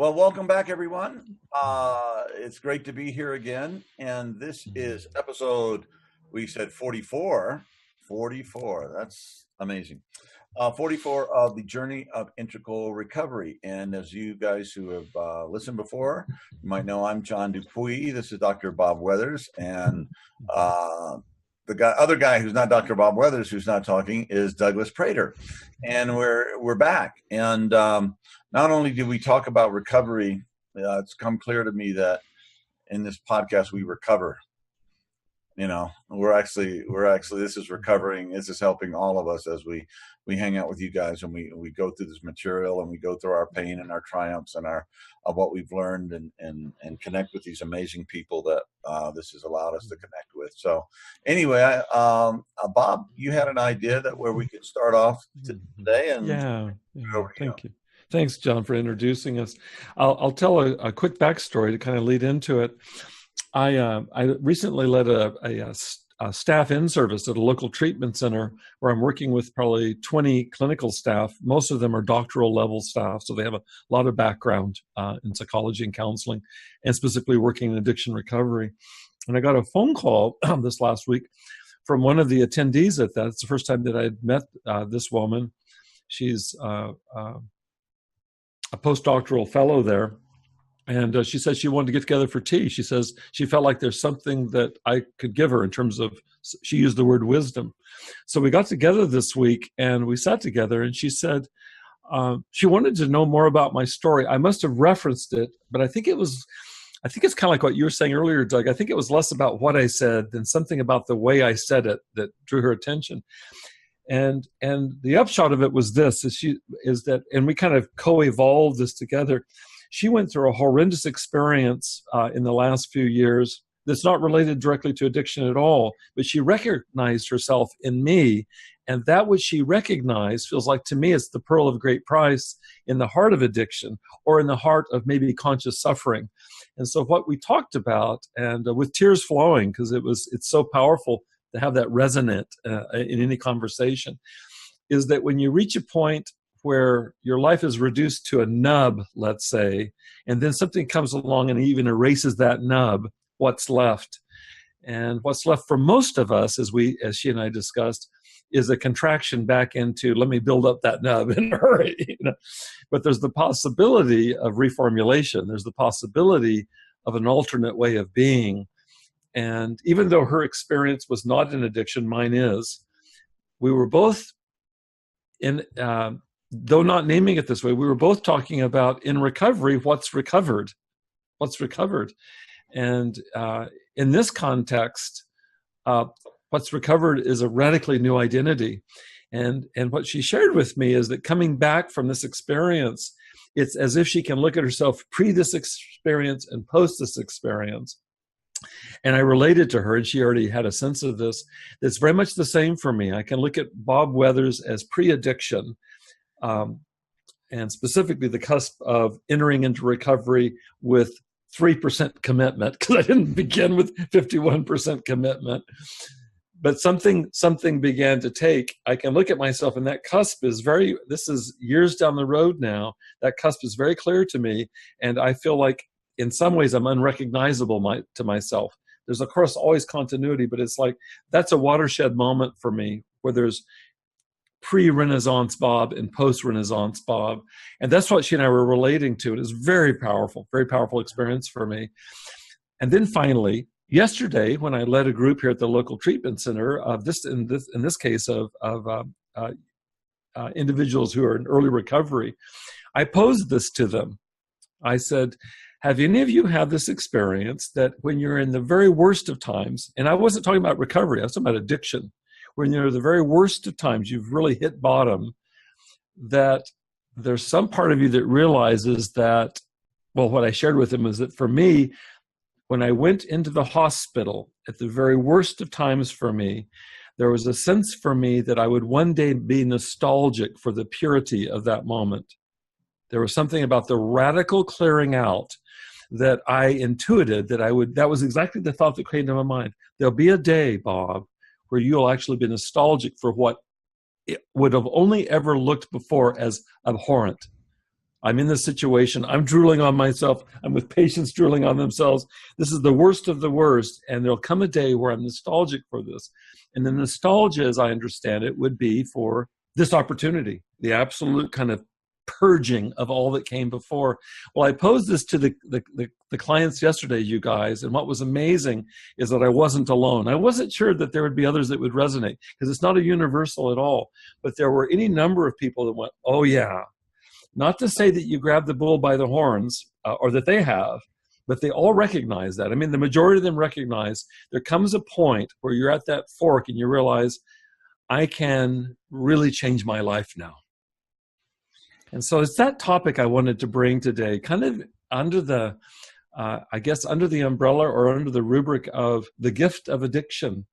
Well, welcome back, everyone. It's great to be here again. And this is episode, we said 44. 44. That's amazing. 44 of the Journey of Integral Recovery. And as you guys who have listened before, you might know I'm John Dupuy. This is Dr. Bob Weathers. And the other guy who's not Dr. Bob Weathers, who's not talking, is Douglas Prater. And we're back. And not only do we talk about recovery, it's come clear to me that in this podcast we recover. You know, we're actually this is recovering. This is helping all of us as we hang out with you guys and we go through this material and we go through our pain and our triumphs and of what we've learned and connect with these amazing people that this has allowed us to connect with. So anyway, Bob, you had an idea that where we could start off today, and thank you. Thanks, John, for introducing us. I'll tell a quick backstory to kind of lead into it. I recently led a staff in-service at a local treatment center where I'm working with probably 20 clinical staff. Most of them are doctoral level staff, so they have a lot of background in psychology and counseling, and specifically working in addiction recovery. And I got a phone call this last week from one of the attendees at that. It's the first time that I'd met this woman. She's a postdoctoral fellow there. And she said she wanted to get together for tea. She says she felt like there's something that I could give her in terms of, she used the word wisdom. So we got together this week and we sat together, and she said she wanted to know more about my story. I must have referenced it, but I think it's kind of like what you were saying earlier, Doug. I think it was less about what I said than something about the way I said it that drew her attention. And the upshot of it was this, is that, and we kind of co-evolved this together. She went through a horrendous experience in the last few years that's not related directly to addiction at all, but she recognized herself in me, and that which she recognized feels like, to me, it's the pearl of great price in the heart of addiction or in the heart of maybe conscious suffering. And so what we talked about, and with tears flowing, because it's so powerful to have that resonate in any conversation, is that when you reach a point where your life is reduced to a nub, let's say, and then something comes along and even erases that nub, what's left? And what's left for most of us, as she and I discussed, is a contraction back into, let me build up that nub in a hurry. But there's the possibility of reformulation. There's the possibility of an alternate way of being. And even though her experience was not an addiction, mine is, we were both in, though not naming it this way, we were both talking about in recovery, what's recovered. And in this context, what's recovered is a radically new identity. And what she shared with me is that coming back from this experience, it's as if she can look at herself pre this experience and post this experience. And I related to her, and she already had a sense of this. It's very much the same for me. I can look at Bob Weathers as pre-addiction, and specifically the cusp of entering into recovery with 3% commitment, because I didn't begin with 51% commitment. But something began to take. I can look at myself, and that cusp is this is years down the road now. That cusp is very clear to me, and I feel like in some ways I'm unrecognizable to myself. There's, of course, always continuity, but it's like that's a watershed moment for me where there's pre-Renaissance Bob and post-Renaissance Bob. And that's what she and I were relating to. It is very powerful experience for me. And then finally, yesterday, when I led a group here at the local treatment center, in this case of individuals who are in early recovery, I posed this to them. I said, have any of you had this experience that when you're in the very worst of times, and I wasn't talking about recovery, I was talking about addiction, when you're the very worst of times, you've really hit bottom, that there's some part of you that realizes that, well, what I shared with him is that for me, when I went into the hospital at the very worst of times for me, there was a sense for me that I would one day be nostalgic for the purity of that moment. There was something about the radical clearing out that I intuited that was exactly the thought that came to my mind. There'll be a day, Bob, where you'll actually be nostalgic for what it would have only ever looked before as abhorrent. I'm in this situation. I'm drooling on myself. I'm with patients drooling on themselves. This is the worst of the worst. And there'll come a day where I'm nostalgic for this. And the nostalgia, as I understand it, would be for this opportunity, the absolute kind of purging of all that came before. Well, I posed this to the clients yesterday, you guys, and what was amazing is that I wasn't alone. I wasn't sure that there would be others that would resonate, because it's not a universal at all. But there were any number of people that went, oh yeah. Not to say that you grab the bull by the horns, or that they have, but they all recognize that. I mean, the majority of them recognize there comes a point where you're at that fork and you realize, I can really change my life now. And so it's that topic I wanted to bring today, kind of under the, I guess, under the umbrella or under the rubric of the gift of addiction,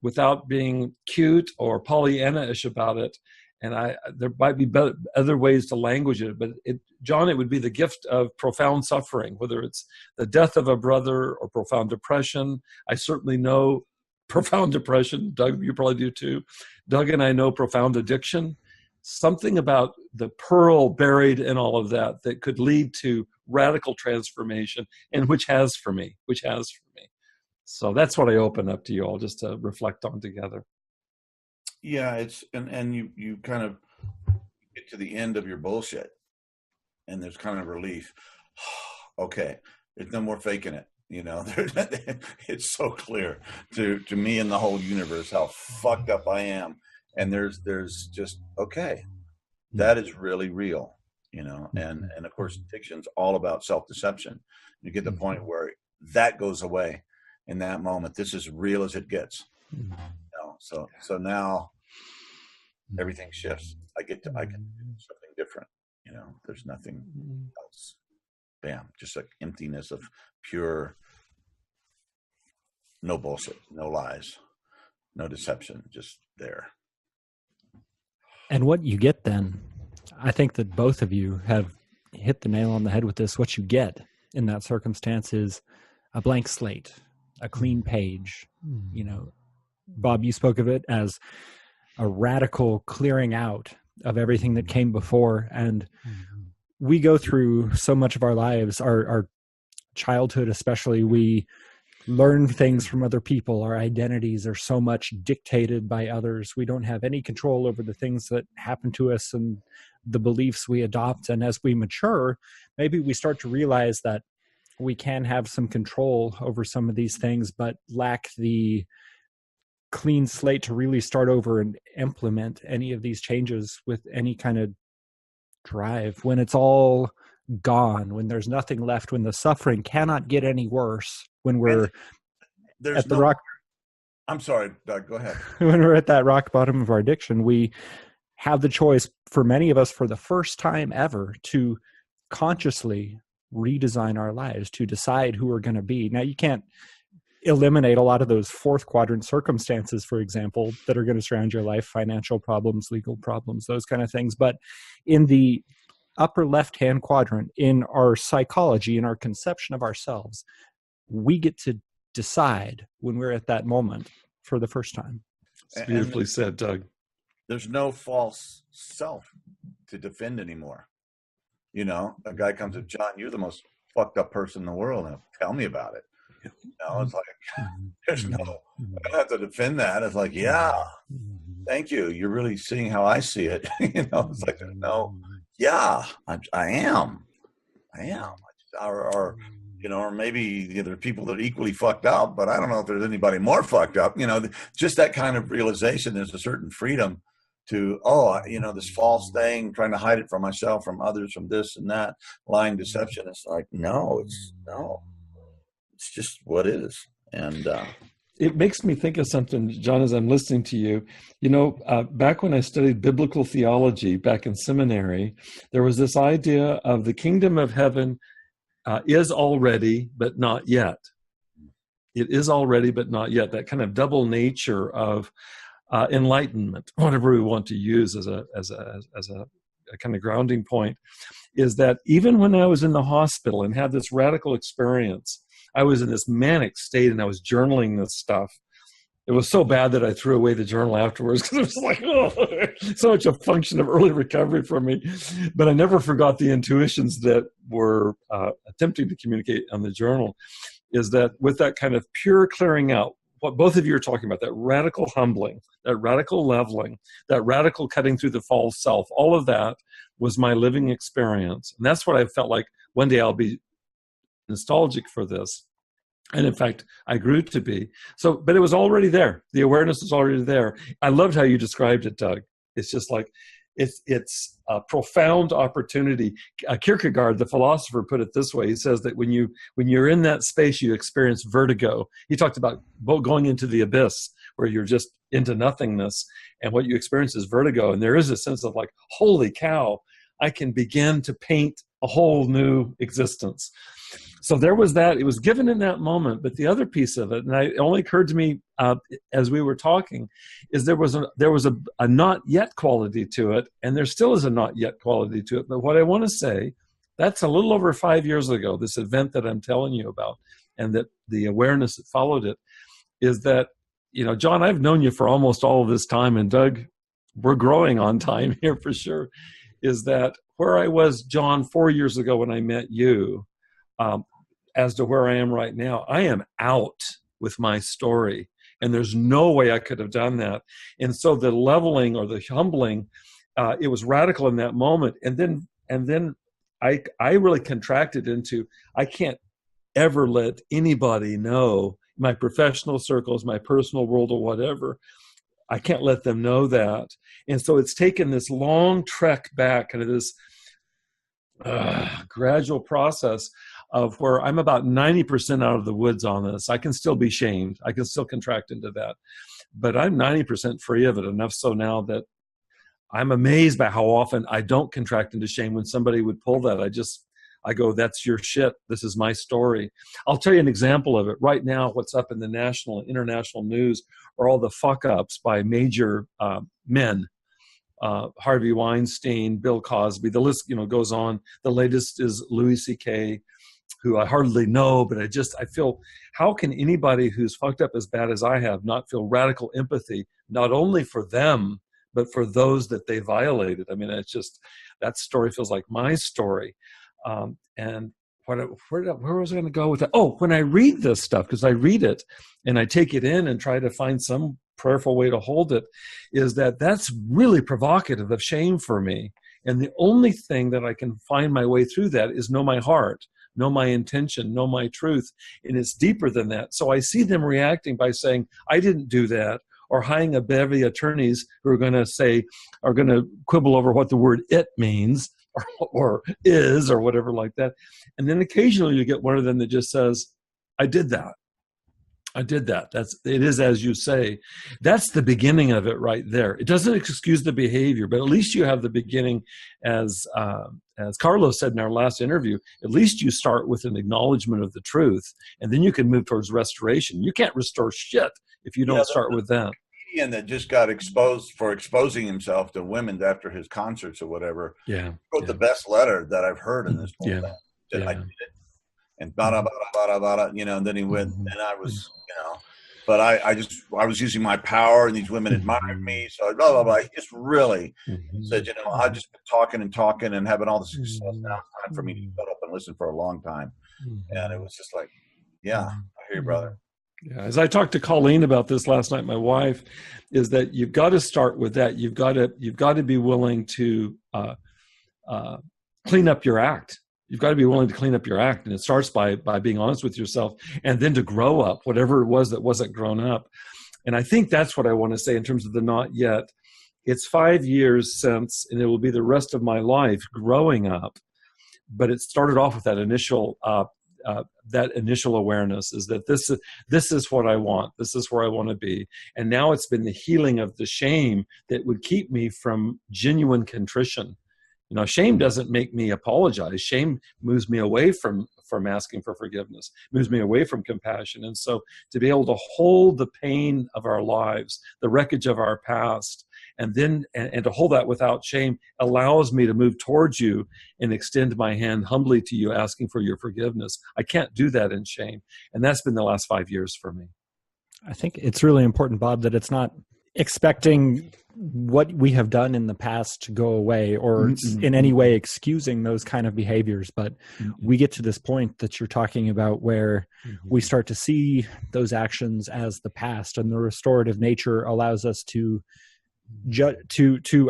without being cute or Pollyanna-ish about it. And there might be other ways to language it, but John, it would be the gift of profound suffering, whether it's the death of a brother or profound depression. I certainly know profound depression. Doug, you probably do too. Doug and I know profound addiction. Something about the pearl buried in all of that that could lead to radical transformation, and which has for me. So that's what I open up to you all just to reflect on together. Yeah, it's and you kind of get to the end of your bullshit, and there's kind of relief. Okay, there's no more faking it. You know, it's so clear to me and the whole universe how fucked up I am, and there's just okay, that is really real. You know, and of course, addiction's all about self-deception. You get to the point where that goes away in that moment. This is real as it gets. So now everything shifts. I can do something different. You know, there's nothing else. Bam, just like emptiness of pure, no bullshit, no lies, no deception, just there. And what you get then, I think that both of you have hit the nail on the head with this. What you get in that circumstance is a blank slate, a clean page. You know, Bob, you spoke of it as a radical clearing out of everything that came before. And we go through so much of our lives, our childhood especially, we learn things from other people. Our identities are so much dictated by others. We don't have any control over the things that happen to us and the beliefs we adopt. And as we mature, maybe we start to realize that we can have some control over some of these things, but lack the clean slate to really start over and implement any of these changes with any kind of drive. When it's all gone, when there's nothing left, when the suffering cannot get any worse, when we're at the rock. I'm sorry, Doug, go ahead. When we're at that rock bottom of our addiction, we have the choice, for many of us, for the first time ever, to consciously redesign our lives, to decide who we're going to be. Now, you can't eliminate a lot of those fourth quadrant circumstances, for example, that are going to surround your life, financial problems, legal problems, those kind of things. But in the upper left-hand quadrant, in our psychology, in our conception of ourselves, we get to decide when we're at that moment for the first time. It's beautifully said, Doug. There's no false self to defend anymore. You know, a guy comes up, John, you're the most fucked up person in the world. Now tell me about it. You know, it's like, there's no, I don't have to defend that. It's like, yeah, thank you. You're really seeing how I see it. You know, it's like, no, yeah, I am. Or, you know, or maybe there are people that are equally fucked up, but I don't know if there's anybody more fucked up. You know, just that kind of realization, there's a certain freedom to, you know, this false thing, trying to hide it from myself, from others, from this and that, lying, deception. It's like, no, it's just what is. And it makes me think of something, John, as I'm listening to you. You know, back when I studied biblical theology back in seminary, there was this idea of the kingdom of heaven is already, but not yet. It is already, but not yet. That kind of double nature of enlightenment, whatever we want to use as a kind of grounding point, is that even when I was in the hospital and had this radical experience, I was in this manic state and I was journaling this stuff. It was so bad that I threw away the journal afterwards because it was like, oh, so much a function of early recovery for me. But I never forgot the intuitions that were attempting to communicate on the journal, is that with that kind of pure clearing out, what both of you are talking about, that radical humbling, that radical leveling, that radical cutting through the false self, all of that was my living experience. And that's what I felt like one day I'll be nostalgic for this. And in fact, I grew to be. So, but it was already there. The awareness was already there. I loved how you described it, Doug. It's just like, it's a profound opportunity. Kierkegaard, the philosopher, put it this way. He says that when you're in that space, you experience vertigo. He talked about going into the abyss where you're just into nothingness, and what you experience is vertigo. And there is a sense of like, holy cow, I can begin to paint a whole new existence. So there was that. It was given in that moment. But the other piece of it, and it only occurred to me as we were talking, is there was a not yet quality to it, and there still is a not yet quality to it. But what I want to say, that's a little over 5 years ago, this event that I'm telling you about, and that the awareness that followed it, is that, John, I've known you for almost all of this time, and Doug, we're growing on time here for sure, is that where I was, John, 4 years ago when I met you, as to where I am right now, I am out with my story, and there's no way I could have done that. And so the leveling or the humbling, it was radical in that moment. And then I really contracted into, I can't ever let anybody know, my professional circles, my personal world or whatever, I can't let them know that. And so it's taken this long trek back, kind of this gradual process of where I'm about 90% out of the woods on this. I can still be shamed. I can still contract into that. But I'm 90% free of it, enough so now that I'm amazed by how often I don't contract into shame. When somebody would pull that, I go, that's your shit. This is my story. I'll tell you an example of it. Right now, what's up in the national and international news are all the fuck-ups by major men. Harvey Weinstein, Bill Cosby, the list goes on. The latest is Louis C.K., who I hardly know, but I feel, how can anybody who's fucked up as bad as I have not feel radical empathy, not only for them, but for those that they violated? I mean, it's just, that story feels like my story. And where was I going to go with that? Oh, when I read this stuff, because I read it and I take it in and try to find some prayerful way to hold it, is that's really provocative of shame for me. And the only thing that I can find my way through that is know my heart, know my intention, know my truth. And it's deeper than that. So I see them reacting by saying, I didn't do that, or hiring a bevy of attorneys who are going to quibble over what the word it means, or is, or whatever like that. And then occasionally you get one of them that just says, I did that. It is as you say. That's the beginning of it right there. It doesn't excuse the behavior, but at least you have the beginning, as Carlos said in our last interview, at least you start with an acknowledgement of the truth, and then you can move towards restoration. You can't restore shit if you don't start with that. Comedian that just got exposed for exposing himself to women after his concerts or whatever. Yeah. Wrote the best letter that I've heard in this whole thing. I did it. And bada, bada, bada, bada, and then he went, and I was, but I was using my power, and these women admired me. So blah, blah, blah. He just really said, I've just been talking and having all the success. Now it's time for me to shut up and listen for a long time. And it was just like, yeah, I hear you, brother. Yeah, as I talked to Colleen about this last night, my wife, is that you've got to start with that. You've got to be willing to clean up your act. You've got to be willing to clean up your act, and it starts by being honest with yourself, and then to grow up, whatever it was that wasn't grown up. And I think that's what I want to say in terms of the not yet. It's 5 years since, and it will be the rest of my life growing up. But it started off with that initial awareness, is that this is what I want. This is where I want to be. And now it's been the healing of the shame that would keep me from genuine contrition. Shame doesn't make me apologize. Shame moves me away from asking for forgiveness, moves me away from compassion. And so to be able to hold the pain of our lives, the wreckage of our past, and to hold that without shame allows me to move towards you and extend my hand humbly to you, asking for your forgiveness. I can't do that in shame. And that's been the last 5 years for me. I think it's really important, Bob, that it's not expecting what we have done in the past to go away or in any way excusing those kind of behaviors. But we get to this point that you're talking about where we start to see those actions as the past, and the restorative nature allows us to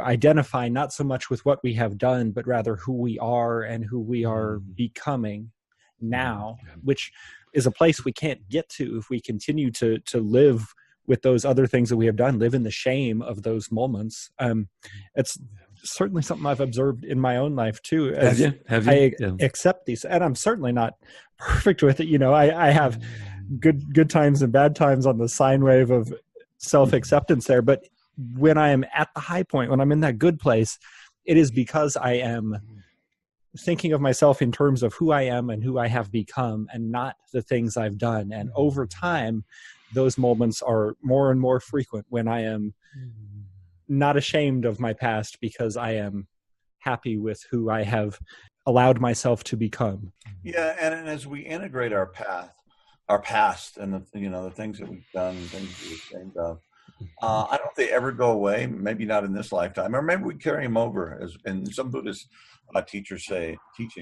identify not so much with what we have done, but rather who we are and who we are becoming now, which is a place we can't get to if we continue to live with those other things that we have done, live in the shame of those moments. It's certainly something I've observed in my own life too. Have you? I accept these, and I'm certainly not perfect with it. You know, I have good times and bad times on the sine wave of self-acceptance there. But when I am at the high point, when I'm in that good place, it is because I am thinking of myself in terms of who I am and who I have become, and not the things I've done. And over time, those moments are more and more frequent when I am not ashamed of my past, because I am happy with who I have allowed myself to become. Yeah, and as we integrate our past, and the things that we've done, things that we're ashamed of, I don't know if they ever go away. Maybe not in this lifetime, or maybe we carry them over. And some Buddhist teachers they say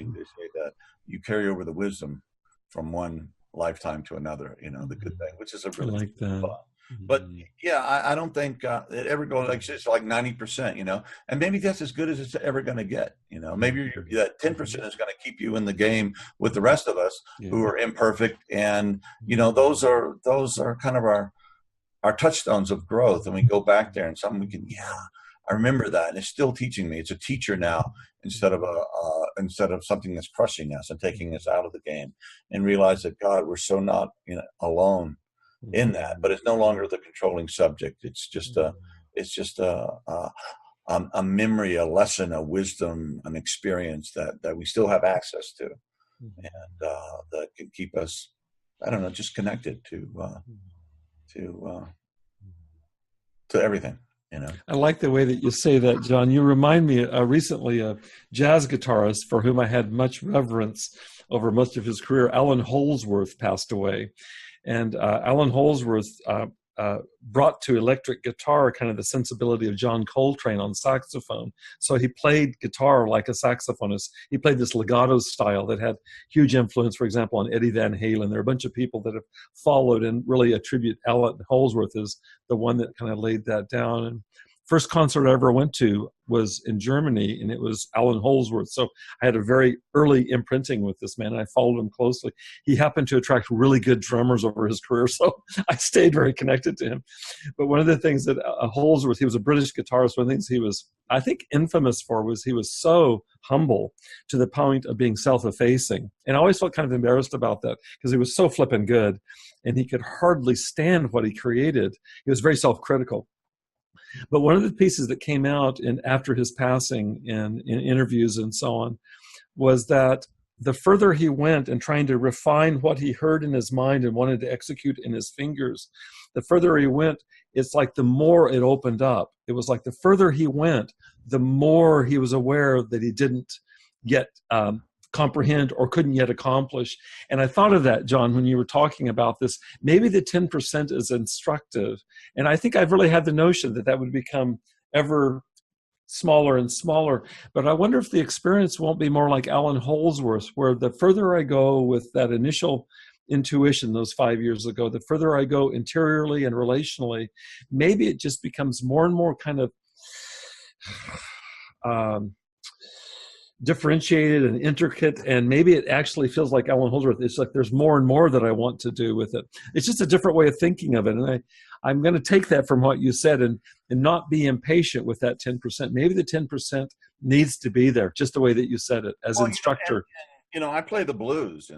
that you carry over the wisdom from one lifetime to another. The good thing, which is a really like that. But yeah, I don't think it ever goes it's like 90%. And maybe that's as good as it's ever going to get. Maybe that 10% is going to keep you in the game with the rest of us who are imperfect, and those are kind of our touchstones of growth, and we go back there and something we can, I remember that, and it's still teaching me. It's a teacher now instead of something that's crushing us and taking us out of the game, and realize that God, we're so not alone in that, but it's no longer the controlling subject. It's just a memory, a lesson, a wisdom, an experience that we still have access to, and that can keep us, I don't know, just connected to everything. I like the way that you say that, John. You remind me recently a jazz guitarist for whom I had much reverence over most of his career. Allan Holdsworth passed away, and Allan Holdsworth brought to electric guitar kind of the sensibility of John Coltrane on saxophone. So he played guitar like a saxophonist. He played this legato style that had huge influence, for example, on Eddie Van Halen. There are a bunch of people that have followed and really attribute Allan Holdsworth as the one that kind of laid that down. And first concert I ever went to was in Germany, and it was Allan Holdsworth. So I had a very early imprinting with this man, and I followed him closely. He happened to attract really good drummers over his career, so I stayed very connected to him. But one of the things that Holdsworth, he was a British guitarist. One of the things he was, I think, infamous for was he was so humble to the point of being self-effacing. And I always felt kind of embarrassed about that, because he was so flippin' good, and he could hardly stand what he created. He was very self-critical. But one of the pieces that came out after his passing in interviews and so on was that the further he went in trying to refine what he heard in his mind and wanted to execute in his fingers, the further he went, it's like the more it opened up. It was like the further he went, the more he was aware that he didn't yet comprehend or couldn't yet accomplish. And I thought of that, John, when you were talking about this. Maybe the 10% is instructive. And I think I've really had the notion that would become ever smaller and smaller. But I wonder if the experience won't be more like Allan Holdsworth, where the further I go with that initial intuition those 5 years ago, the further I go interiorly and relationally, maybe it just becomes more and more kind of differentiated and intricate, and maybe it actually feels like Allan Holdsworth. It's like there's more and more that I want to do with it. It's just a different way of thinking of it, and I'm going to take that from what you said and not be impatient with that 10%. Maybe the 10% needs to be there, just the way that you said it as instructor. And, I play the blues.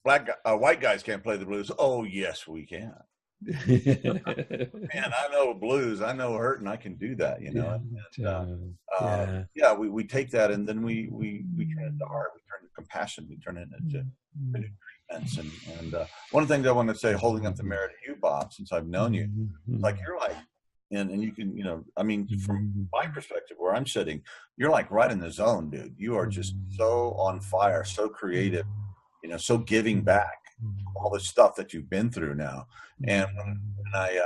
White guys can't play the blues. Oh yes, we can. Man, I know blues, I know hurt, and I can do that, we take that, and then we turn it to art, we turn it to compassion, we turn it into treatments, and one of the things I want to say, holding up the mirror to you, Bob, since I've known you, like you're like, and you can, from my perspective where I'm sitting, you're like right in the zone, dude. You are just so on fire, so creative, so giving back. all the stuff that you've been through now. And when I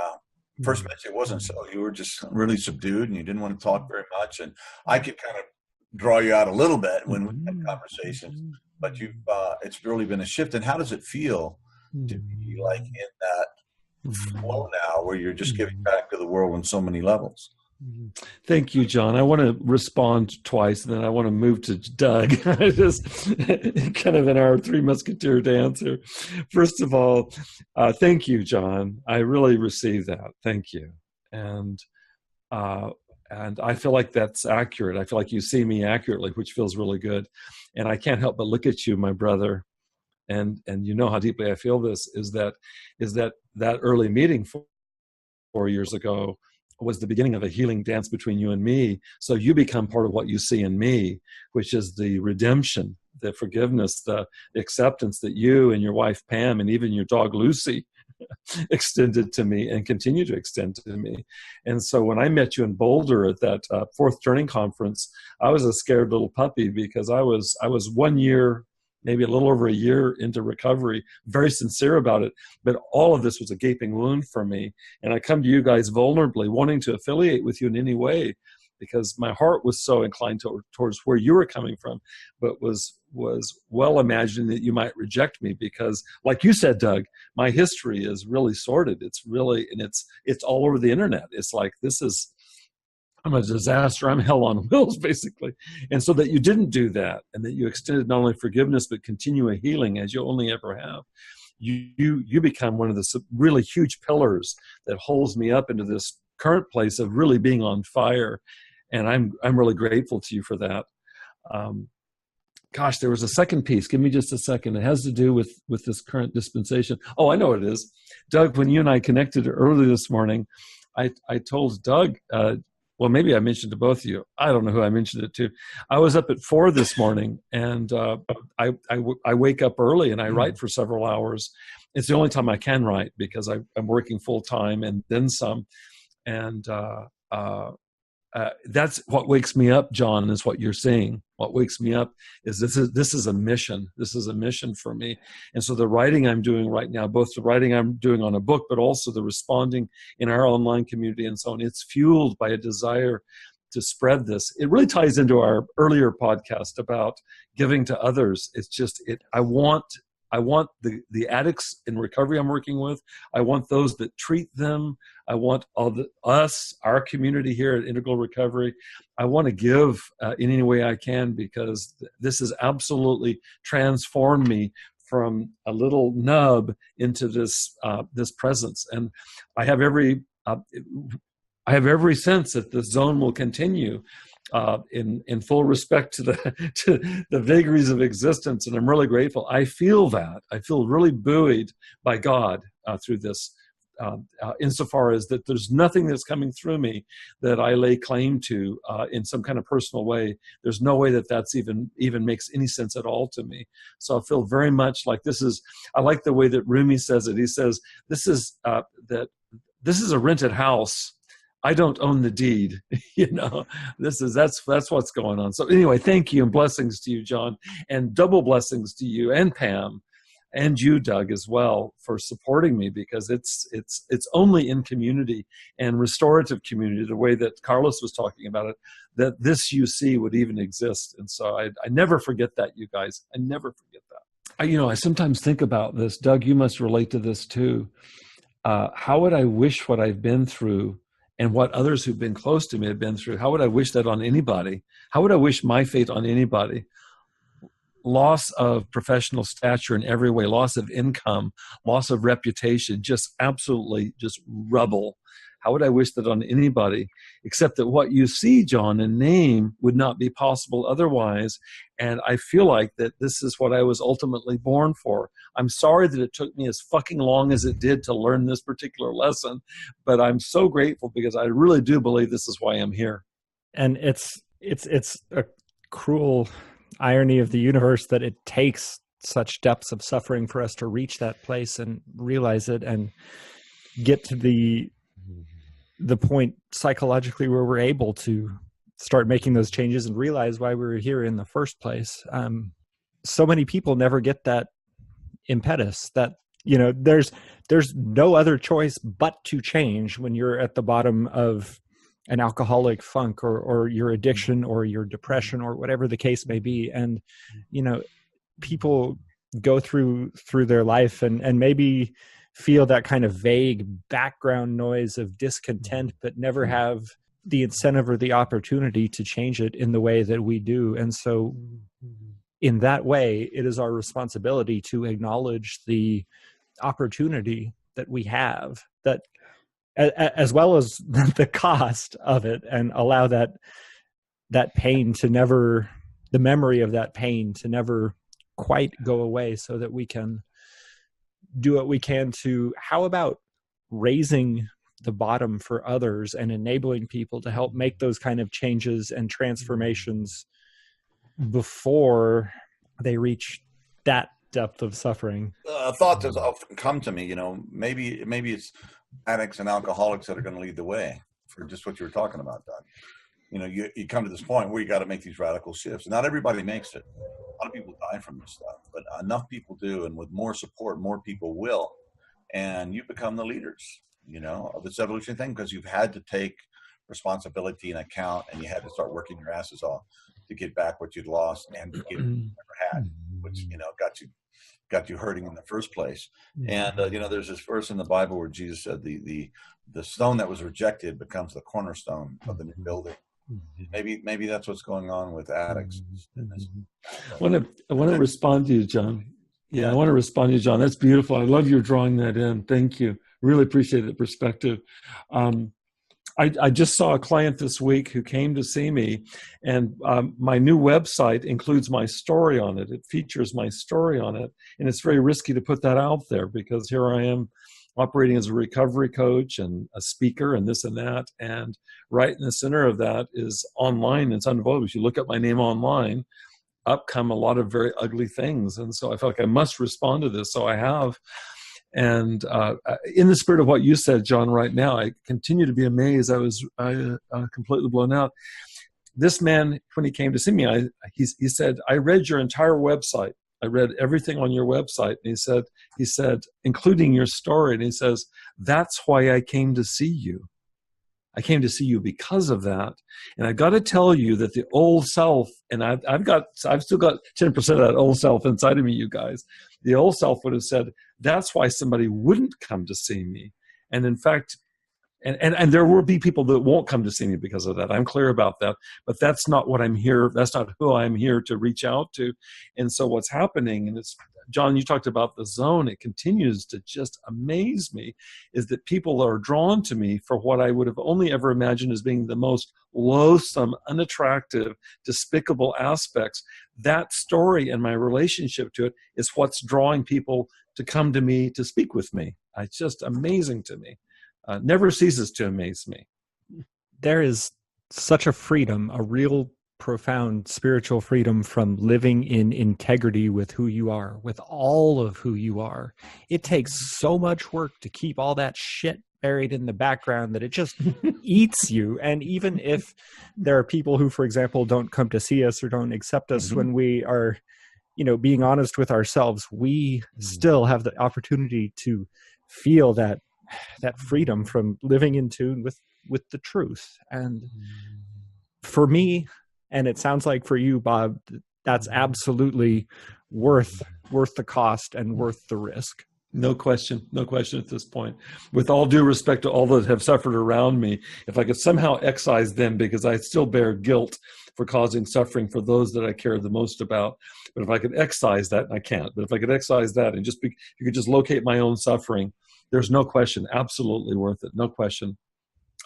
first met you, it wasn't so. You were just really subdued and you didn't want to talk very much. And I could kind of draw you out a little bit when we had conversations, but it's really been a shift. And how does it feel to be like in that flow now where you're just giving back to the world on so many levels? Thank you, John. I want to respond twice, and then I want to move to Doug. Just kind of in our Three Musketeer dance here. First of all, thank you, John. I really received that. Thank you, and I feel like that's accurate. I feel like you see me accurately, which feels really good. And I can't help but look at you, my brother, and you know how deeply I feel this. Is that early meeting 4 years ago was the beginning of a healing dance between you and me. So you become part of what you see in me, which is the redemption, the forgiveness, the acceptance that you and your wife, Pam, and even your dog, Lucy, extended to me and continue to extend to me. And so when I met you in Boulder at that Fourth Turning Conference, I was a scared little puppy because I was 1 year, maybe a little over a year into recovery, very sincere about it. But all of this was a gaping wound for me. And I come to you guys vulnerably, wanting to affiliate with you in any way, because my heart was so inclined towards where you were coming from, but was well imagining that you might reject me because, like you said, Doug, my history is really sordid. It's really, and it's all over the internet. It's like, I'm a disaster. I'm hell on wheels, basically. And so that you didn't do that, and that you extended not only forgiveness, but continue a healing as you only ever have. You become one of the really huge pillars that holds me up into this current place of really being on fire. And I'm really grateful to you for that. Gosh, there was a second piece. Give me just a second. It has to do with this current dispensation. Oh, I know what it is. Doug, when you and I connected early this morning, I told Doug, well, maybe I mentioned to both of you. I don't know who I mentioned it to. I was up at 4 this morning, and I wake up early and I write for several hours. It's the only time I can write because I'm working full time and then some. And that's what wakes me up, John, is what you're saying. What wakes me up is this is a mission. This is a mission for me. And so the writing I'm doing right now, both the writing I'm doing on a book, but also the responding in our online community and so on, it's fueled by a desire to spread this. It really ties into our earlier podcast about giving to others. It's just, I want the addicts in recovery I'm working with. I want those that treat them. I want our community here at Integral Recovery. I want to give in any way I can, because this has absolutely transformed me from a little nub into this presence. And I have every sense that the zone will continue. In full respect to the vagaries of existence, and I'm really grateful. I feel that. I feel really buoyed by God through this, insofar as that there's nothing that's coming through me that I lay claim to in some kind of personal way. There's no way that that's even makes any sense at all to me. So I feel very much like this is. I like the way that Rumi says it. He says this is a rented house. I don't own the deed, that's what's going on. So anyway, thank you and blessings to you, John, and double blessings to you and Pam and you, Doug, as well, for supporting me, because it's only in community and restorative community, the way that Carlos was talking about it, that this UC would even exist. And so I never forget that, you guys. I never forget that. I sometimes think about this. Doug, you must relate to this too. How would I wish what I've been through and what others who've been close to me have been through? How would I wish that on anybody? How would I wish my fate on anybody? Loss of professional stature in every way, loss of income, loss of reputation, just absolutely just rubble. How would I wish that on anybody? Except that what you see, John, and name would not be possible otherwise. And I feel like that this is what I was ultimately born for. I'm sorry that it took me as fucking long as it did to learn this particular lesson, but I'm so grateful because I really do believe this is why I'm here. And it's a cruel irony of the universe that it takes such depths of suffering for us to reach that place and realize it and get to the point psychologically where we're able to start making those changes and realize why we were here in the first place. So many people never get that impetus that, there's no other choice but to change when you're at the bottom of an alcoholic funk or your addiction or your depression or whatever the case may be. And, people go through their life and maybe feel that kind of vague background noise of discontent, but never have the incentive or the opportunity to change it in the way that we do. And so in that way, it is our responsibility to acknowledge the opportunity that we have, that as well as the cost of it, and allow that pain to never, the memory of that pain to never quite go away, so that we can do what we can to, how about raising the bottom for others and enabling people to help make those kind of changes and transformations before they reach that depth of suffering. A thought that's often come to me, maybe it's addicts and alcoholics that are going to lead the way for just what you were talking about, Doug. You come to this point where you got to make these radical shifts. Not everybody makes it. A lot of people die from this stuff, but enough people do, and with more support, more people will, and you become the leaders, of this evolution thing, because you've had to take responsibility and account, and you had to start working your asses off to get back what you'd lost and to get what you never had, which got you hurting in the first place. And there's this verse in the Bible where Jesus said the stone that was rejected becomes the cornerstone of the new building. Maybe that's what's going on with addicts. I want to respond to you, John. Yeah, I want to respond to you, John. That's beautiful. I love your drawing that in. Thank you. Really appreciate the perspective. I just saw a client this week who came to see me, and my new website includes my story on it. It features my story on it, and it's very risky to put that out there, because here I am operating as a recovery coach and a speaker and this and that, and right in the center of that is online. It's unvoted. If you look at my name online, up come a lot of very ugly things, and so I felt like I must respond to this, so I have. And in the spirit of what you said, John, right now, I continue to be amazed. I was completely blown out. This man, when he came to see me, he said, I read your entire website. I read everything on your website. And he said, including your story. And he says, that's why I came to see you. I came to see you because of that. And I got to tell you that the old self, and I've still got 10% of that old self inside of me, you guys. The old self would have said, that's why somebody wouldn't come to see me. And in fact, and there will be people that won't come to see me because of that. I'm clear about that. But that's not what I'm here. That's not who I'm here to reach out to. And so what's happening, and it's, John, you talked about the zone. It continues to just amaze me, is that people are drawn to me for what I would have only ever imagined as being the most loathsome, unattractive, despicable aspects. That story and my relationship to it is what's drawing people to come to me to speak with me. It's just amazing to me. Never ceases to amaze me. There is such a freedom, a real profound spiritual freedom from living in integrity with who you are, with all of who you are. It takes so much work to keep all that shit buried in the background that it just eats you. And even if there are people who, for example, don't come to see us or don't accept us when we are, being honest with ourselves, we still have the opportunity to feel that freedom from living in tune with the truth. And for me, and it sounds like for you, Bob, that's absolutely worth the cost and worth the risk. No question at this point. With all due respect to all that have suffered around me, if I could somehow excise them, because I still bear guilt for causing suffering for those that I care the most about. But if I could excise that, and I can't, but if I could excise that and you could just locate my own suffering, there's no question, absolutely worth it. No question.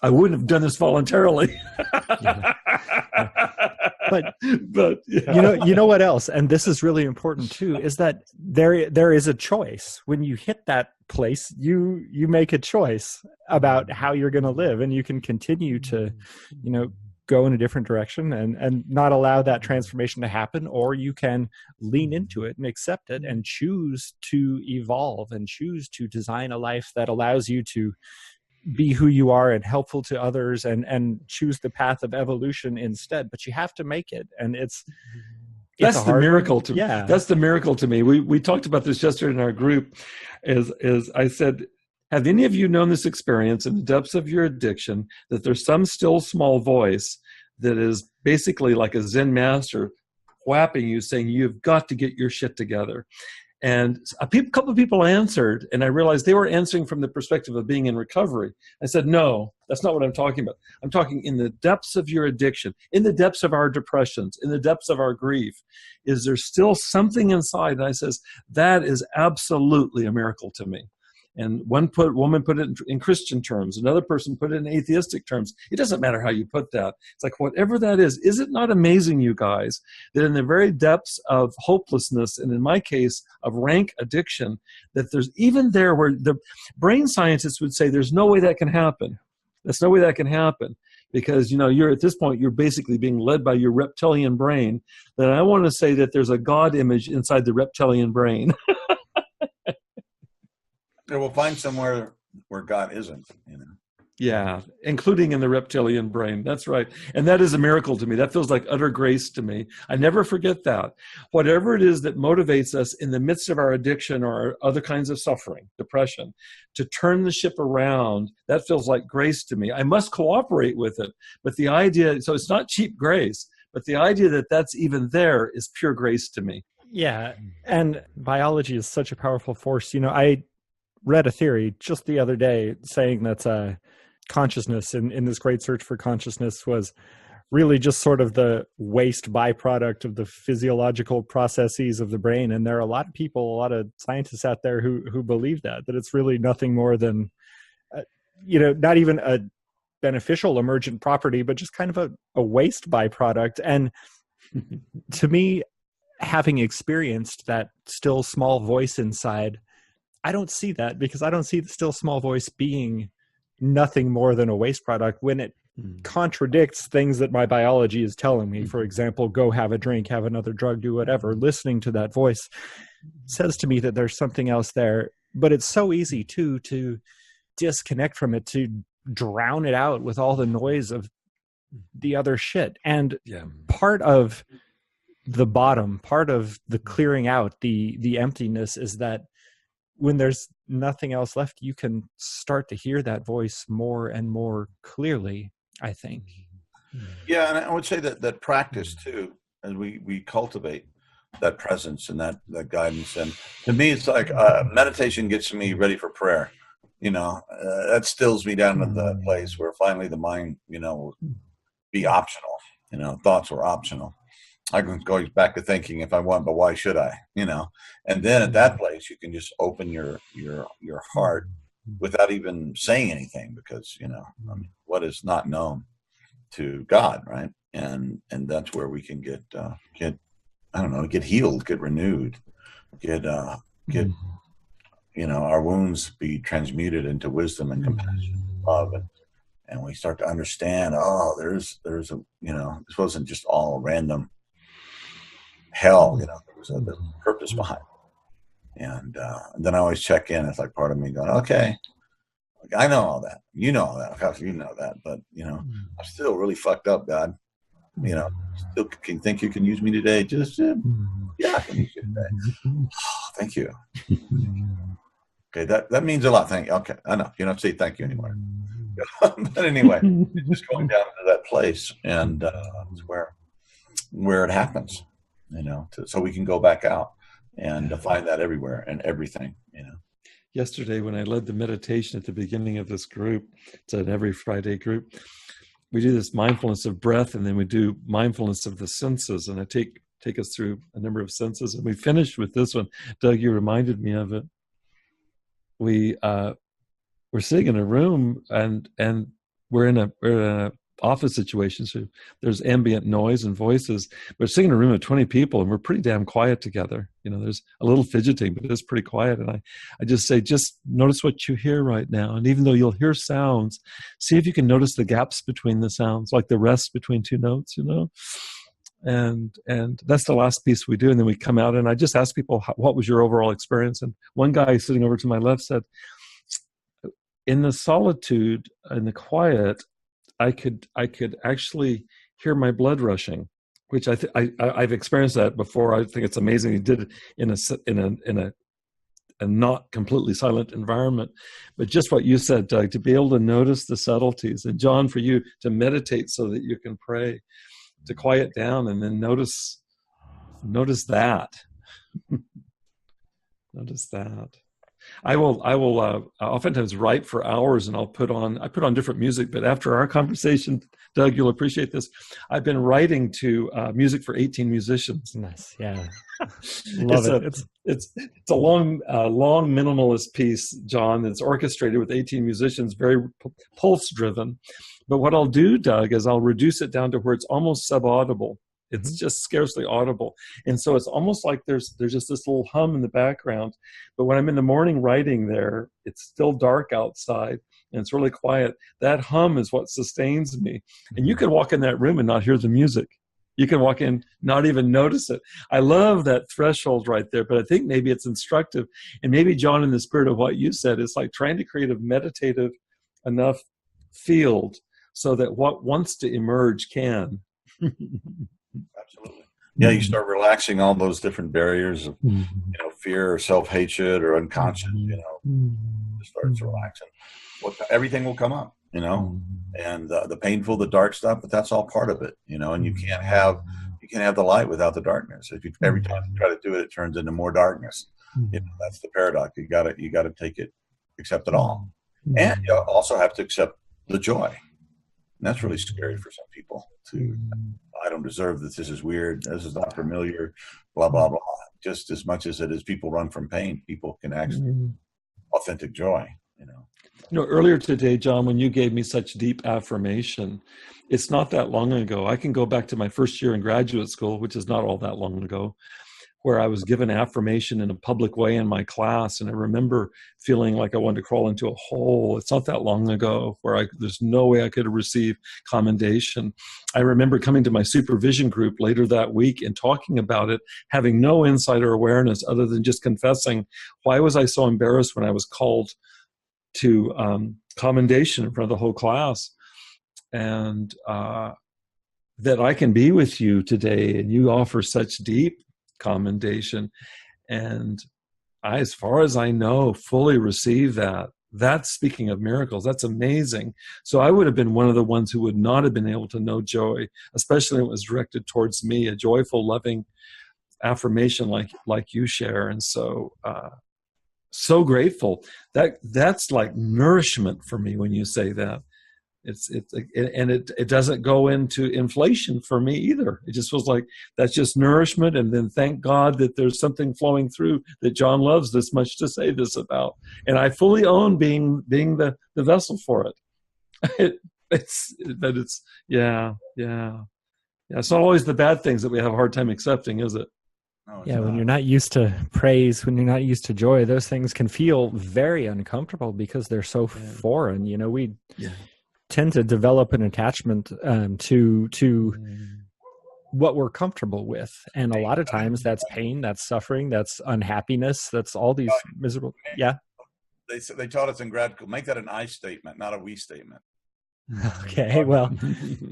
I wouldn't have done this voluntarily. But yeah. you know what else? And this is really important too, is that there is a choice. When you hit that place, you make a choice about how you're going to live, and you can continue to, go in a different direction and not allow that transformation to happen, or you can lean into it and accept it and choose to evolve and choose to design a life that allows you to be who you are and helpful to others, and choose the path of evolution instead. But you have to make it. And It's That's a the hard miracle one. to me. Yeah. That's the miracle to me. We talked about this yesterday in our group. Is I said, have any of you known this experience in the depths of your addiction, that there's some still small voice that is basically like a Zen master whapping you, saying you've got to get your shit together? And couple of people answered, and I realized they were answering from the perspective of being in recovery. I said, no, that's not what I'm talking about. I'm talking in the depths of your addiction, in the depths of our depressions, in the depths of our grief. Is there still something inside? And I says, that is absolutely a miracle to me. And woman put it in Christian terms. Another person put it in atheistic terms. It doesn't matter how you put that. It's like, whatever that is it not amazing, you guys, that in the very depths of hopelessness, and in my case, of rank addiction, that there's even there where the brain scientists would say there's no way that can happen. There's no way that can happen. Because, you're at this point, you're basically being led by your reptilian brain. Then I want to say that there's a God image inside the reptilian brain. Yeah, we'll find somewhere where God isn't, Yeah, including in the reptilian brain. That's right. And that is a miracle to me. That feels like utter grace to me. I never forget that. Whatever it is that motivates us in the midst of our addiction or our other kinds of suffering, depression, to turn the ship around, that feels like grace to me. I must cooperate with it. But the idea, so it's not cheap grace, but the idea that that's even there is pure grace to me. Yeah. And biology is such a powerful force. I read a theory just the other day saying that consciousness in this great search for consciousness was really just sort of the waste byproduct of the physiological processes of the brain. And there are a lot of people, a lot of scientists out there who believe that it's really nothing more than, not even a beneficial emergent property, but just kind of a waste byproduct. And to me, having experienced that still small voice inside, I don't see that, because I don't see the still small voice being nothing more than a waste product when it contradicts things that my biology is telling me. For example, go have a drink, have another drug, do whatever. Listening to that voice says to me that there's something else there. But it's so easy to disconnect from it, to drown it out with all the noise of the other shit. And part of the bottom, part of the clearing out, the emptiness, is that when there's nothing else left, you can start to hear that voice more and more clearly, I think. Yeah, and I would say that practice too, as we cultivate that presence and that guidance. And to me, it's like meditation gets me ready for prayer. That stills me down to the place where finally the mind, will be optional. Thoughts are optional. I can go back to thinking if I want, but why should I? And then at that place, you can just open your heart without even saying anything, because what is not known to God, right? And that's where we can get healed, get renewed, get our wounds be transmuted into wisdom and compassion, love, and we start to understand. Oh, there's a this wasn't just all random hell, there was a purpose behind it. And then I always check in. It's like part of me going, okay, I know all that, all that, of course you know that, but I'm still really fucked up, God. Still can think you can use me today. Just yeah, I can use you today. Oh, thank you. Okay, that means a lot. Thank you. Okay, I know you don't say thank you anymore. But anyway, just going down to that place, and it's where it happens. So we can go back out and find that everywhere and everything, Yesterday, when I led the meditation at the beginning of this group, it's an every Friday group, we do this mindfulness of breath, and then we do mindfulness of the senses, and I take us through a number of senses, and we finished with this one. Doug, you reminded me of it. We're sitting in a room, and we're in a office situation, so there's ambient noise and voices. We're sitting in a room of 20 people, and we're pretty damn quiet together. There's a little fidgeting, but it's pretty quiet. And I just say, just notice what you hear right now. And even though you'll hear sounds, see if you can notice the gaps between the sounds, like the rest between two notes, And that's the last piece we do. And then we come out, and I just ask people, what was your overall experience? And one guy sitting over to my left said, in the solitude and the quiet, I could actually hear my blood rushing. which I've experienced that before. I think it's amazing. He did it in a not completely silent environment. But just what you said, Doug, to be able to notice the subtleties, and John, for you to meditate so that you can pray, to quiet down and then notice that. Notice that. I will oftentimes write for hours, and I put on different music. But after our conversation, Doug, you'll appreciate this. I've been writing to music for 18 musicians. Nice, yeah, love it. It's a long minimalist piece, John. It's orchestrated with 18 musicians, very pulse driven. But what I'll do, Doug, is I'll reduce it down to where it's almost subaudible. It's just scarcely audible. And so it's almost like there's just this little hum in the background. But when I'm in the morning writing there, it's still dark outside and it's really quiet. That hum is what sustains me. And you can walk in that room and not hear the music. You can walk in, not even notice it. I love that threshold right there, but I think maybe it's instructive. And maybe, John, in the spirit of what you said, it's like trying to create a meditative enough field so that what wants to emerge can. Absolutely. Yeah, you start relaxing all those different barriers of, fear or self-hatred or unconscious, it starts relaxing. Everything will come up, and the painful, the dark stuff, but that's all part of it, and you can't have the light without the darkness. If every time you try to do it, it turns into more darkness. That's the paradox. You got to accept it all. And you also have to accept the joy. And that's really scary for some people too. I don't deserve this. This is weird. This is not familiar, blah, blah, blah. Just as much as it is people run from pain, people can actually authentic joy, Earlier today, John, when you gave me such deep affirmation, it's not that long ago. I can go back to my first year in graduate school, which is not all that long ago, where I was given affirmation in a public way in my class. And I remember feeling like I wanted to crawl into a hole. It's not that long ago where there's no way I could have received commendation. I remember coming to my supervision group later that week and talking about it, having no insider awareness other than just confessing, why was I so embarrassed when I was called to commendation in front of the whole class? And that I can be with you today and you offer such deep commendation, and I, as far as I know, fully receive that. That's, speaking of miracles, that's amazing. So I would have been one of the ones who would not have been able to know joy, especially when it was directed towards me, a joyful, loving affirmation like you share. And so so grateful. That's like nourishment for me when you say that. It doesn't go into inflation for me either. It just feels like that's just nourishment, and then thank God that there's something flowing through that John loves this much to say this about, and I fully own being the vessel for it. It's not always the bad things that we have a hard time accepting, is it? No, yeah, when you're not used to praise, when you're not used to joy, those things can feel very uncomfortable because they're so foreign. We tend to develop an attachment to what we're comfortable with, and a lot of times that's pain, that's suffering, that's unhappiness, that's all these miserable. They taught us in grad school, make that an I statement, not a we statement. Okay, well,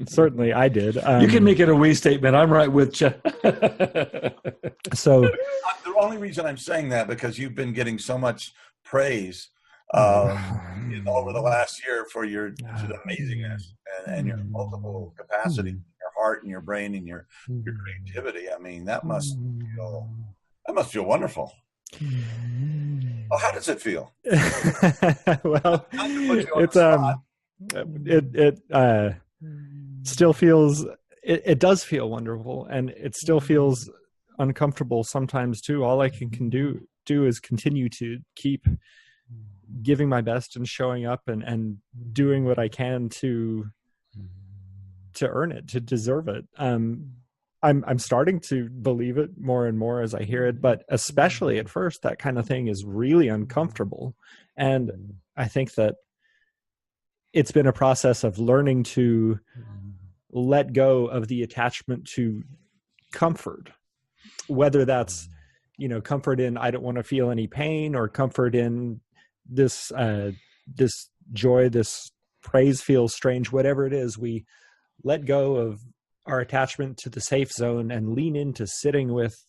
certainly I did. You can make it a we statement. I'm right with you. So the only reason I'm saying that, because you've been getting so much praise over the last year for your amazingness and your multiple capacity, your heart and your brain and your creativity. I mean, that must feel wonderful. Oh, how does it feel? Well, it still feels, it does feel wonderful, and it still feels uncomfortable sometimes too. All I can do is continue to keep giving my best and showing up and doing what I can to earn it, to deserve it. I'm starting to believe it more and more as I hear it, but especially at first, that kind of thing is really uncomfortable. And I think that it's been a process of learning to let go of the attachment to comfort, whether that's, comfort in, I don't want to feel any pain, or comfort in this joy, this praise feels strange, whatever it is, we let go of our attachment to the safe zone and lean into sitting with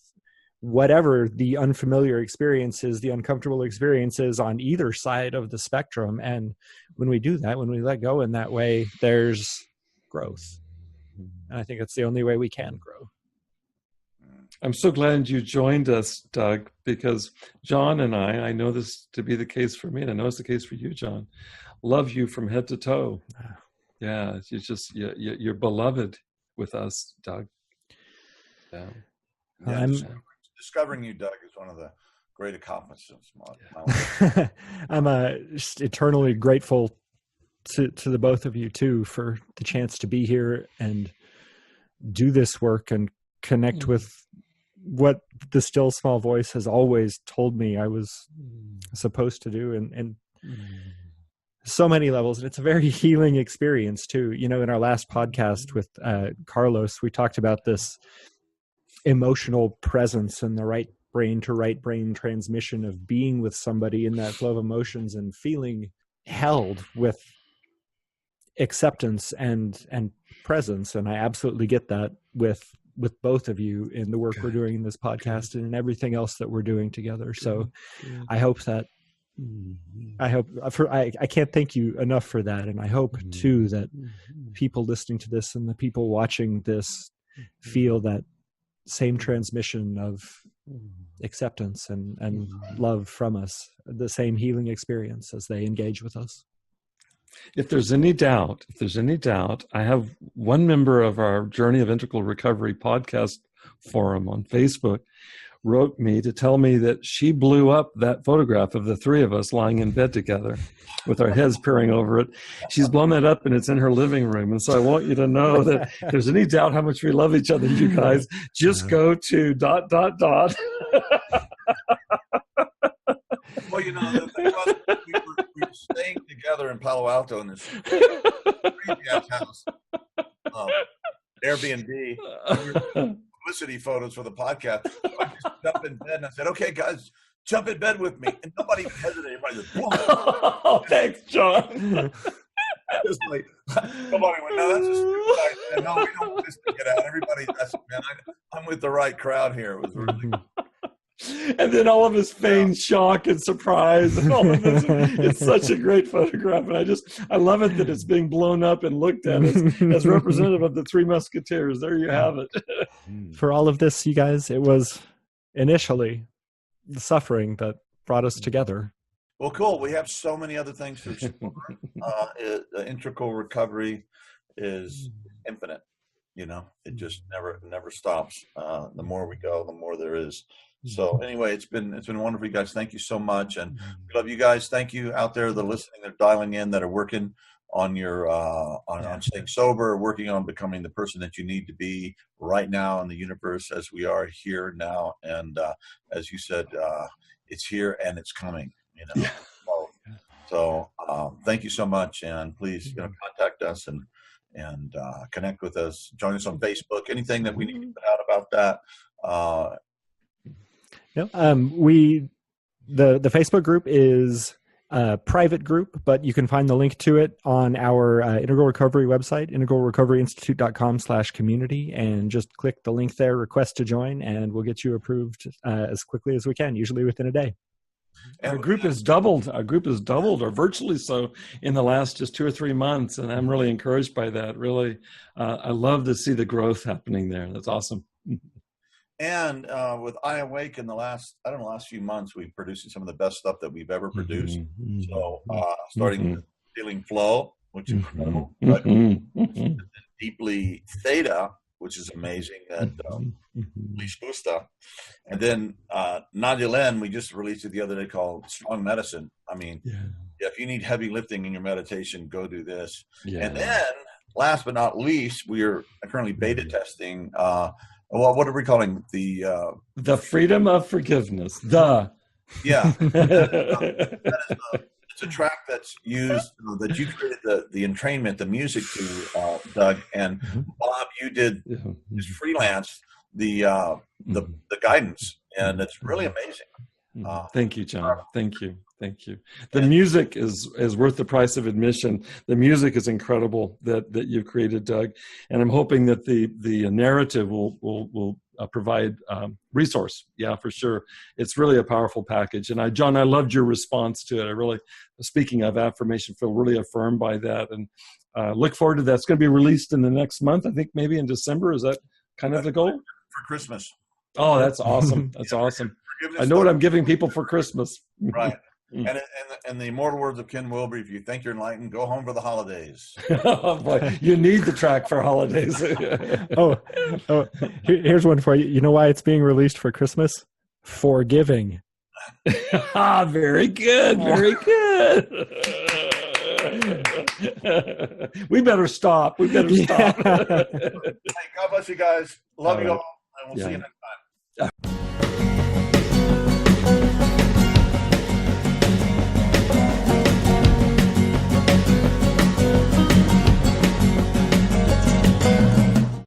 whatever the unfamiliar experiences, the uncomfortable experiences on either side of the spectrum. And when we do that, when we let go in that way, there's growth. And I think it's the only way we can grow. I'm so glad you joined us, Doug, because John and I know this to be the case for me, and I know it's the case for you, John, love you from head to toe. Yeah, you're beloved with us, Doug. Yeah. Discovering you, Doug, is one of the great accomplishments. I'm just eternally grateful to the both of you too for the chance to be here and do this work and connect with what the still small voice has always told me I was supposed to do, and so many levels. And it's a very healing experience too. You know, in our last podcast with Carlos, we talked about this emotional presence and the right brain to right brain transmission of being with somebody in that flow of emotions and feeling held with acceptance and presence. And I absolutely get that with both of you in the work we're doing in this podcast and in everything else that we're doing together. So I hope that I can't thank you enough for that. And I hope too that people listening to this and the people watching this feel that same transmission of acceptance and love from us, the same healing experience as they engage with us. If there's any doubt, I have one member of our Journey of Integral Recovery podcast forum on Facebook wrote me to tell me that she blew up that photograph of the three of us lying in bed together with our heads peering over it. She's blown that up and it's in her living room. And so I want you to know that if there's any doubt how much we love each other, you guys, just go to ... Well, you know, the thing about it, we were staying together in Palo Alto in this crazy-ass house, Airbnb. We were publicity photos for the podcast. So I just jumped in bed and I said, "Okay, guys, jump in bed with me." And nobody hesitated. Everybody just, oh, thanks, John. just like, nobody went, "No, that's just too tight." And, "No, we don't want this to get out." Everybody, man, I'm with the right crowd here. It was really And then all of his feigned shock and surprise and all of this. It's such a great photograph. And I love it that it's being blown up and looked at as representative of the Three Musketeers. There you have it. For all of this, you guys, it was initially the suffering that brought us together. Well, cool. We have so many other things to explore. Integral recovery is infinite. You know, it just never stops. The more we go, the more there is. So anyway, it's been wonderful, you guys. Thank you so much, and we love you guys. Thank you out there that are listening, that are dialing in, that are working on your on staying sober, working on becoming the person that you need to be right now in the universe, as we are here now. And as you said, it's here and it's coming. You know. Yeah. So thank you so much, and please contact us and connect with us. Join us on Facebook. Anything that we need to put out about that. The Facebook group is a private group, but you can find the link to it on our Integral Recovery website, integralrecoveryinstitute.com/community, and just click the link there, request to join, and we'll get you approved as quickly as we can, usually within a day. Our group has doubled. Or virtually so, in the last just 2 or 3 months, and I'm really encouraged by that. Really, I love to see the growth happening there. That's awesome. And with I Awake in the last few months, we've produced some of the best stuff that we've ever produced. So starting with Feeling Flow, which is incredible, but Deeply Theta, which is amazing, and Leash Busta. And then Nadia Len, we just released it the other day, called Strong Medicine. I mean, if you need heavy lifting in your meditation, go do this. Yeah. And then, last but not least, we are currently beta testing well, what are we calling the freedom of forgiveness? Yeah. It's a track that's used that you created the entrainment, the music to, Doug, and Bob, you did just freelance the guidance, and it's really amazing. Thank you, John. Thank you. Thank you. The music is worth the price of admission. The music is incredible that you've created, Doug, and I'm hoping that the narrative will provide resource. Yeah, for sure. It's really a powerful package. And John, I loved your response to it. I really, speaking of affirmation, feel really affirmed by that, and look forward to that. It's going to be released in the next month. I think maybe in December. Is that kind of the goal? For Christmas. Oh, that's awesome. That's awesome. I know what I'm giving people for Christmas. Right. And the immortal words of Ken Wilber, if you think you're enlightened, go home for the holidays. Oh boy, you need the track for holidays. Here's one for you. You know why it's being released for Christmas? Forgiving. Very good. Very good. We better stop. Hey, God bless you guys. Love you all. And we'll see you next time.